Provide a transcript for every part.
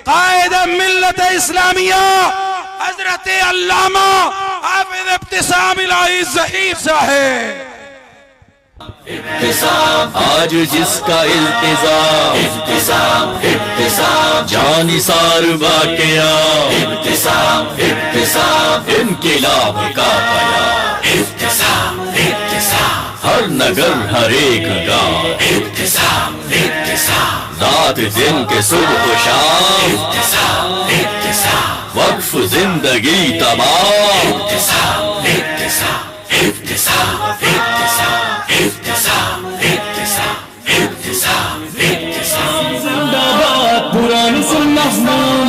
قائد ملت اسلامیہ حضرت علامہ حافظ ابتسام الہی ظہیر صاحب. آج جس کا التزام ابتسام ابتسام جانثار واقعہ ابتسام ابتسام انقلاب کا پیام ابتسام ابتسام ہر نگر ہر ایک گاؤں ابتسام ابتسام رات دن کے صبح و شام ابتسام ابتسام وقف زندگی تمام ابتسام ابتسام ابتسام ابتسام ابتسام ابتسام ابتسام ابتسام زندہ باد پرانی سنت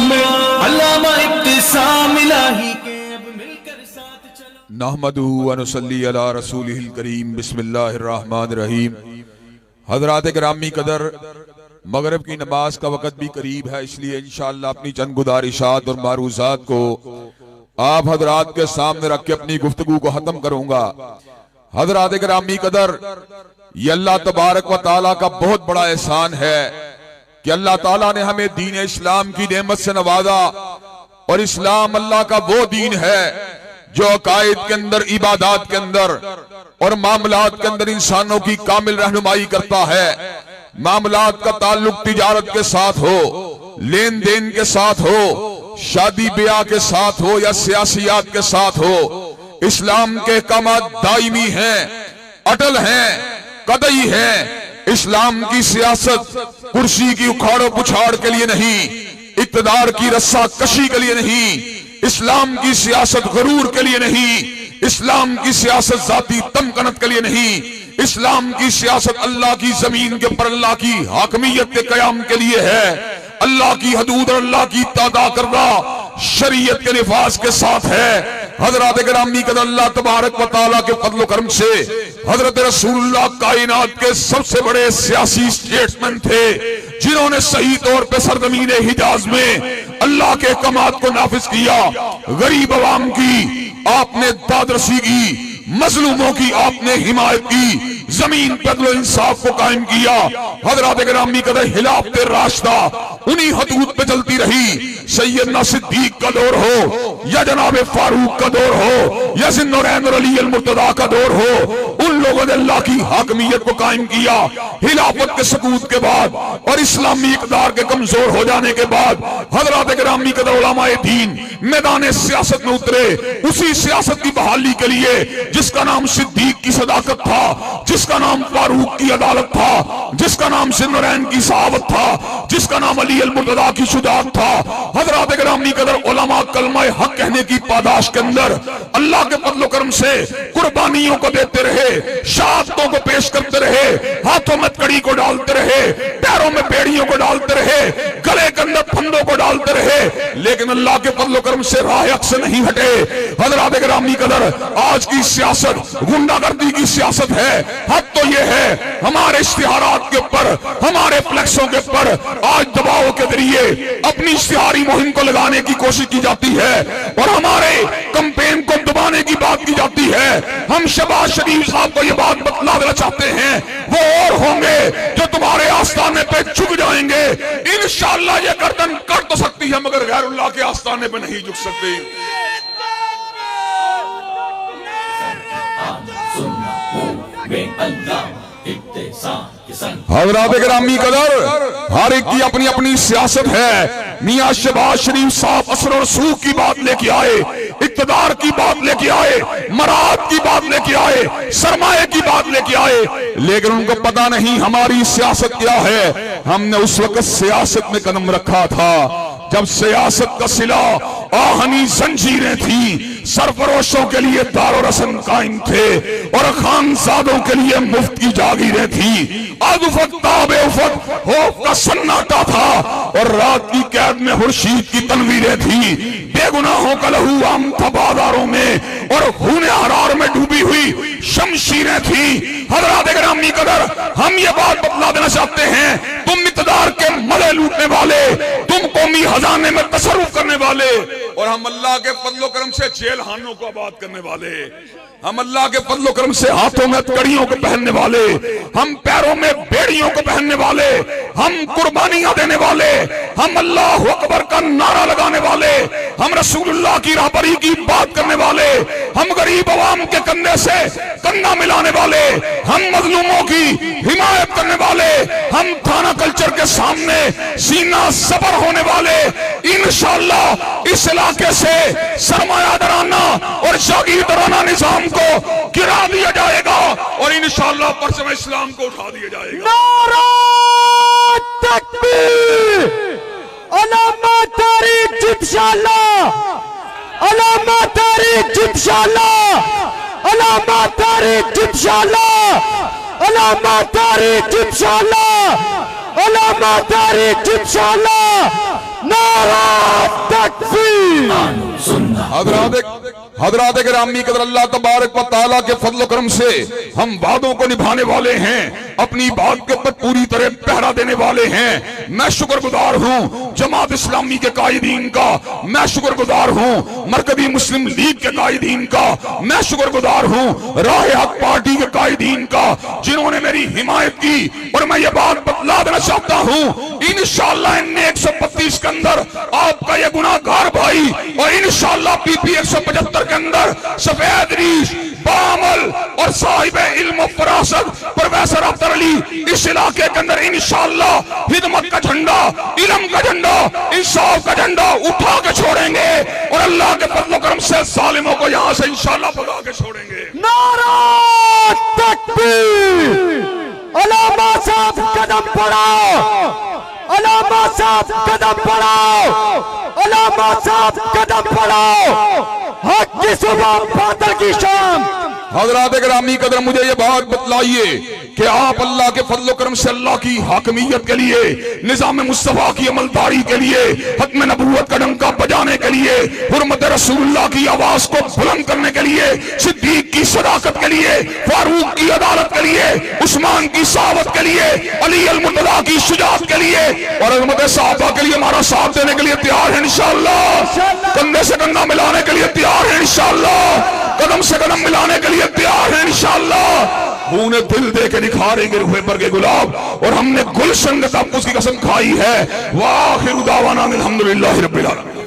میں علامہ ابتسام الہی کے اب مل کر ساتھ چلو. نحمدہ و نصلی علی رسولہ الکریم. بسم اللہ الرحمن الرحیم. حضرات گرامی قدر، مغرب کی نماز کا وقت بھی قریب ہے، اس لیے انشاءاللہ اپنی چند گزارشات اور معروضات کو آپ حضرات کے سامنے رکھ کے اپنی گفتگو کو ختم کروں گا. حضرات گرامی قدر، یہ اللہ تبارک و تعالیٰ کا بہت بڑا احسان ہے کہ اللہ تعالیٰ نے ہمیں دین اسلام کی نعمت سے نوازا، اور اسلام اللہ کا وہ دین ہے جو عقائد کے اندر، عبادات کے اندر اور معاملات کے اندر انسانوں کی کامل رہنمائی کرتا ہے. معاملات کا تعلق تجارت کے ساتھ ہو، لین دین کے ساتھ ہو، شادی بیاہ کے ساتھ ہو یا سیاسیات کے ساتھ ہو، اسلام کے احکامات دائمی ہیں، اٹل ہیں، قطعی ہیں. اسلام کی سیاست کرسی کی اکھاڑ و پچھاڑ کے لیے نہیں، اقتدار کی رسا کشی کے لیے نہیں. اسلام کی سیاست غرور کے لیے نہیں، اسلام کی سیاست ذاتی تمکنت کے لیے نہیں. اسلام کی سیاست اللہ کی زمین کے پر اللہ کی حاکمیت کے قیام کے لیے ہے. اللہ کی حدود اور اللہ کی تعداد کردہ شریعت کے نفاذ کے ساتھ ہے. حضرات گرامی قدر، اللہ تبارک و تعالیٰ کے فضل و کرم سے حضرت رسول اللہ کائنات کے سب سے بڑے سیاسی سٹیٹسمن تھے، جنہوں نے صحیح طور پہ سرزمین حجاز میں اللہ کے احکامات کو نافذ کیا. غریب عوام کی آپ نے دادرسی کی، مظلوموں کی آپ نے حمایت کی، زمین پہ عدل و انصاف کو قائم کیا. حضرات گرامی قدر، خلافت راشدہ انہی حدود پہ چلتی رہی. سیدنا صدیق کا دور ہو یا جناب فاروق کا دور ہو یا ذوالنورین اور علی المرتضیٰ کا دور ہو، ان لوگوں نے اللہ کی حاکمیت کو قائم کیا. خلافت کے سقوط کے بعد اور اسلامی اقدار کے کمزور ہو جانے کے بعد حضرات گرامی قدر علماء دین میدان سیاست میں اترے، اسی سیاست کی بحالی کے لیے جس کا نام صدیق کی صداقت تھا، جس کا نام فاروق کی عدالت تھا، جس کا نام ذوالنورین کی صحابت تھا، جس کا نام علی المرتضیٰ کی شجاعت تھا. حضرات گرامی قدر، علماء کلمہ حق کہنے کی پاداش کے اندر اللہ کے فضل و کرم سے قربانیوں کو دیتے رہے، شہادتوں کو پیش کرتے رہے، ہاتھوں میں کڑی کو ڈالتے رہے، پیروں میں بیڑیوں کو ڈالتے رہے، گلے کے اندر پھندوں کو ڈالتے رہے، لیکن اللہ کے فضل و کرم سے راہ حق سے نہیں ہٹے. حضرات گرامی قدر، آج کی سیاست غنڈہ گردی کی سیاست ہے. حد تو یہ ہے ہمارے اشتہارات کے اوپر، ہمارے فلیکسوں کے اوپر آج دباؤ کے ذریعے اپنی اشتہاری مہم کو لگانے کی کوشش کی جاتی ہے اور ہمارے کمپین کو دبانے کی بات کی جاتی ہے. ہم شہباز شریف صاحب کو یہ بات بتلا دینا چاہتے ہیں، وہ اور ہوں گے جو تمہارے آستانے پہ جھک جائیں گے. انشاءاللہ یہ گردن کٹ تو سکتی ہے مگر غیر اللہ کے آستانے پہ نہیں جھک سکتی. حضرات گرامی قدر، ہر ایک کی اپنی اپنی سیاست ہے. میاں شہباز شریف صاحب اثر و رسوخ کی بات لے کے آئے، اقتدار کی بات لے کے آئے، مراد کی بات لے کے آئے، سرمایہ کی بات لے کے آئے، لیکن ان کو پتا نہیں ہماری سیاست کیا ہے. ہم نے اس وقت سیاست میں قدم رکھا تھا جب سیاست کا صلہ آہنی زنجیریں تھیں، سرفروشوں کے لیے دار و رسم قائم تھے اور خانزادوں کے لیے مفت کی جاگیریں تھیں. آج افق تاب افق خوف کا سناٹا تھا اور رات کی قید میں خورشید کی تنویریں تھیں. بے گناہوں کا لہو عام تھا بازاروں میں اور خون حرار میں ڈوبی ہوئی شمشیریں تھیں. حضرات گرامی قدر، ہم یہ بات بتلا دینا چاہتے ہیں، تم اقتدار کے مزے لوٹنے والے، تم کو قومی خزانے میں تصرف کرنے والے، اور ہم اللہ کے فضل و کرم سے جیل خانوں کو آباد کرنے والے، ہم اللہ کے فضل و کرم سے ہاتھوں میں کڑیوں کو پہننے والے، ہم پیروں میں بیڑیوں کو پہننے والے، ہم قربانیاں دینے والے، ہم اللہ اکبر کا نعرہ لگانے والے، ہم رسول اللہ کی راہبری کی بات کرنے والے، ہم غریب عوام کے کندھے سے کندھا ملانے والے، ہم مظلوموں کی حمایت کرنے والے، ہم تھانہ کلچر کے سامنے سینہ صبر ہونے والے، انشاءاللہ اس علاقے سے سرمایہ دارانہ اور جاگیردارانہ نظام کو گرا دیا جائے گا، اور انشاءاللہ پرچم اسلام کو اٹھا دیا جائے گا۔ نعرہ تکبیر، علامہ طارق انشاءاللہ، علامہ طارق انشاءاللہ، علامہ طارق انشاءاللہ، علامہ طارق انشاءاللہ، علامہ طارق انشاءاللہ، نعرہ تکبیر۔ حضرات گرامی قدر، اللہ تبارک و تعالیٰ کے فضل و کرم سے ہم وعدوں کو نبھانے والے ہیں، اپنی بات کے اوپر پوری طرح پہرا دینے والے ہیں۔ میں شکر گزار ہوں جماعت اسلامی کے قائدین کا، میں شکر گزار ہوں مرکزی مسلم لیگ کے قائدین کا، میں شکر گزار ہوں راہ حق پارٹی کے قائدین کا، جنہوں نے میری حمایت کی، اور میں یہ بات بتلا دینا چاہتا ہوں انشاءاللہ ان 132 کے اندر آپ کا یہ گناہ گار بھائی، اور انشاءاللہ پی پی 175 کے اندر سفید ریش بامل اور صاحب علم و فراست پروفیسر افضل علی اس علاقے کے اندر انشاءاللہ خدمت کا جھنڈا، علم کا جھنڈا، انصاف کا جھنڈا اٹھا کے چھوڑیں گے، اور اللہ کے فضل و کرم سے ظالموں کو یہاں سے انشاءاللہ بھگا کے چھوڑیں گے۔ نعرہ تکبیر، علامہ صاحب قدم بڑھاؤ، علامہ صاحب قدم بڑھاؤ، علامہ صاحب قدم بڑھاؤ، حق کی صبح باطل کی شام۔ حضرات گرامی قدر، مجھے یہ بات بتلائیے کہ آپ اللہ کے فضل و کرم سے اللہ کی حاکمیت کے لیے، نظام مصطفیٰ کی عملداری کے لیے، ختم نبوت کا ڈنکا بجانے کے لیے، حرمت رسول اللہ کی آواز کو بلند کرنے کے لیے، صدیق کی صداقت کے لیے، فاروق کی عدالت کے لیے، عثمان کی صحابت کے لیے، علی المرتضیٰ کی شجاعت کے لیے، اور عظمت صحابہ کے لیے ہمارا ساتھ دینے کے لیے تیار ہے انشاءاللہ، کندھے سے کندھا ملانے کے لیے تیار ہے انشاءاللہ، قدم سے قدم ملانے کے لیے تیار ہے انشاءاللہ۔ خون دل دے کے نکھاریں گے روحے پر کے گلاب، اور ہم نے گلشن کے تحفظ کی قسم کھائی ہے۔ وآخر دعوانا الحمدللہ رب العالمین۔